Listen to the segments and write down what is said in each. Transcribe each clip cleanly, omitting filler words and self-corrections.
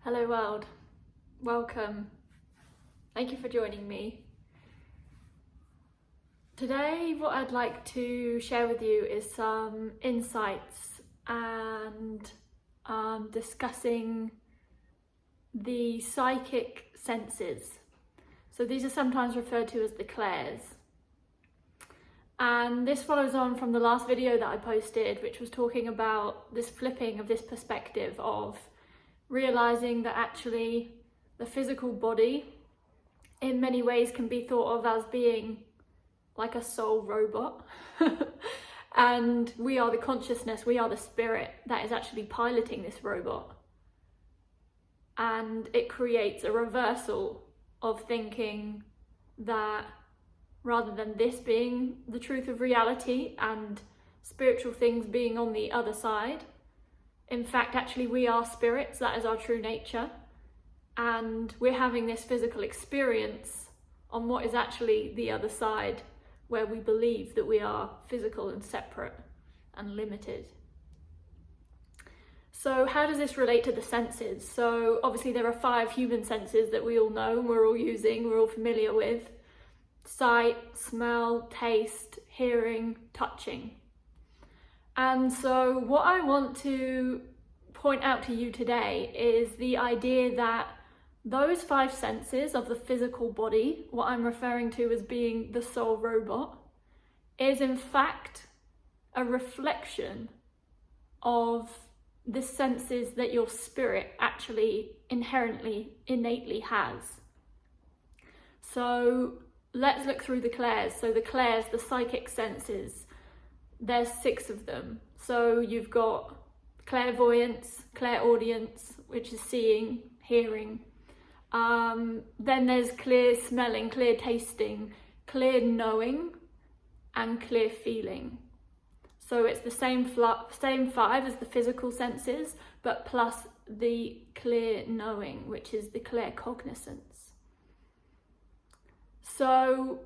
Hello world, welcome. Thank you for joining me. Today what I'd like to share with you is some insights and discussing the psychic senses. So these are sometimes referred to as the Clairs. And this follows on from the last video that I posted, which was talking about this flipping of this perspective of realizing that actually the physical body in many ways can be thought of as being like a soul robot. And we are the consciousness, we are the spirit that is actually piloting this robot. And it creates a reversal of thinking that rather than this being the truth of reality and spiritual things being on the other side, in fact, actually we are spirits, that is our true nature, and we're having this physical experience on what is actually the other side, where we believe that we are physical and separate and limited. So how does this relate to the senses? So obviously there are 5 human senses that we all know, we're all using, we're all familiar with: sight, smell, taste, hearing, touching. And so what I want to point out to you today is the idea that those 5 senses of the physical body, what I'm referring to as being the soul robot, is in fact a reflection of the senses that your spirit actually inherently, innately has. So let's look through the Clairs. So the Clairs, the psychic senses, there's 6 of them. So you've got clairvoyance, clairaudience, which is seeing, hearing. Then there's clear smelling, clear tasting, clear knowing, and clear feeling. So it's the same 5 as the physical senses, but plus the clear knowing, which is the clear cognizance. So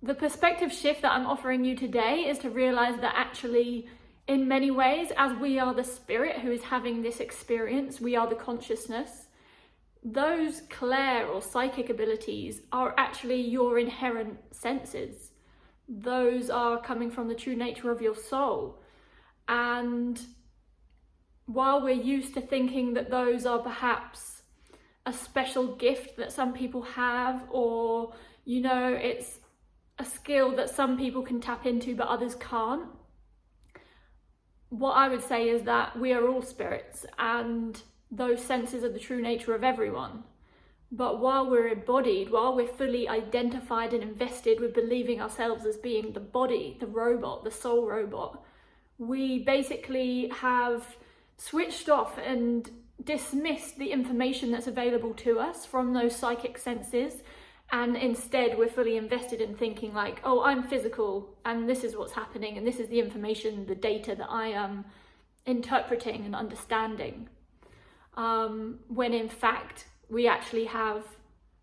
the perspective shift that I'm offering you today is to realize that actually, in many ways, as we are the spirit who is having this experience, we are the consciousness, those clair or psychic abilities are actually your inherent senses. Those are coming from the true nature of your soul. And while we're used to thinking that those are perhaps a special gift that some people have, or, you know, it's a skill that some people can tap into but others can't, what I would say is that we are all spirits and those senses are the true nature of everyone. But while we're embodied, while we're fully identified and invested with believing ourselves as being the body, the robot, the soul robot, we basically have switched off and dismissed the information that's available to us from those psychic senses. And instead we're fully invested in thinking like, oh, I'm physical and this is what's happening and this is the information, the data that I am interpreting and understanding. When in fact, we actually have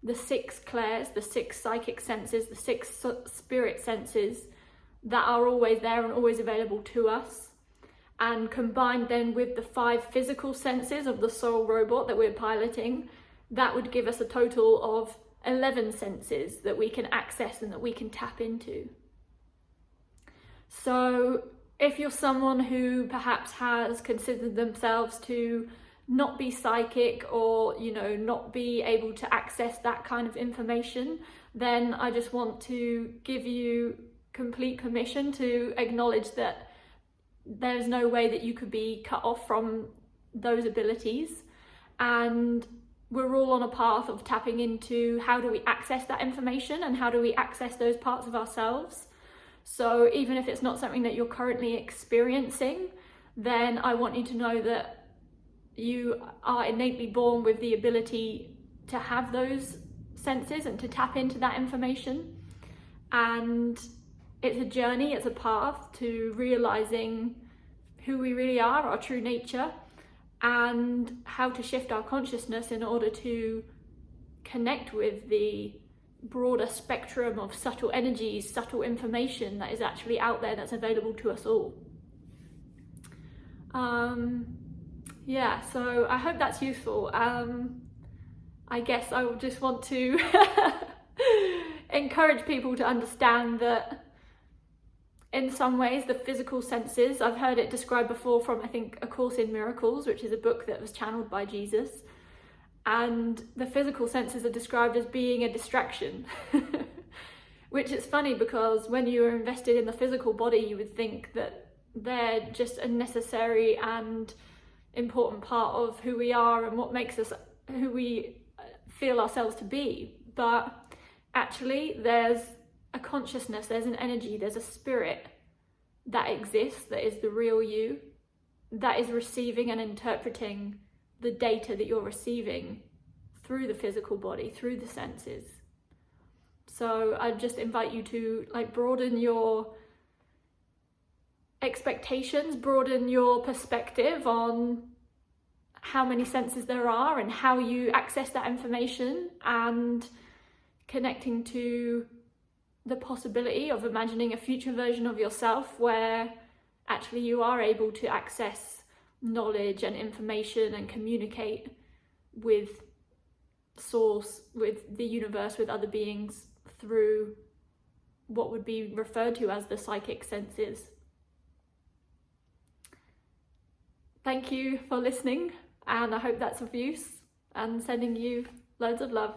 the 6 clairs, the 6 psychic senses, the 6 spirit senses that are always there and always available to us. And combined then with the 5 physical senses of the soul robot that we're piloting, that would give us a total of 11 senses that we can access and that we can tap into. So if you're someone who perhaps has considered themselves to not be psychic or, you know, not be able to access that kind of information, then I just want to give you complete permission to acknowledge that there's no way that you could be cut off from those abilities. And we're all on a path of tapping into how do we access that information and how do we access those parts of ourselves. So even if it's not something that you're currently experiencing, then I want you to know that you are innately born with the ability to have those senses and to tap into that information. And it's a journey, it's a path to realizing who we really are, our true nature, and how to shift our consciousness in order to connect with the broader spectrum of subtle energies, subtle information that is actually out there that's available to us all. yeah, so I hope that's useful. I guess I would just want to encourage people to understand that in some ways the physical senses, I've heard it described before from, I think, A Course in Miracles, which is a book that was channeled by Jesus, and the physical senses are described as being a distraction. Which is funny because when you are invested in the physical body, you would think that they're just a necessary and important part of who we are and what makes us who we feel ourselves to be. But actually there's a consciousness, there's an energy, there's a spirit that exists, that is the real you, that is receiving and interpreting the data that you're receiving through the physical body, through the senses. So I just invite you to broaden your expectations, broaden your perspective on how many senses there are and how you access that information, and connecting to the possibility of imagining a future version of yourself where actually you are able to access knowledge and information and communicate with source, with the universe, with other beings through what would be referred to as the psychic senses. Thank you for listening, and I hope that's of use, and sending you loads of love.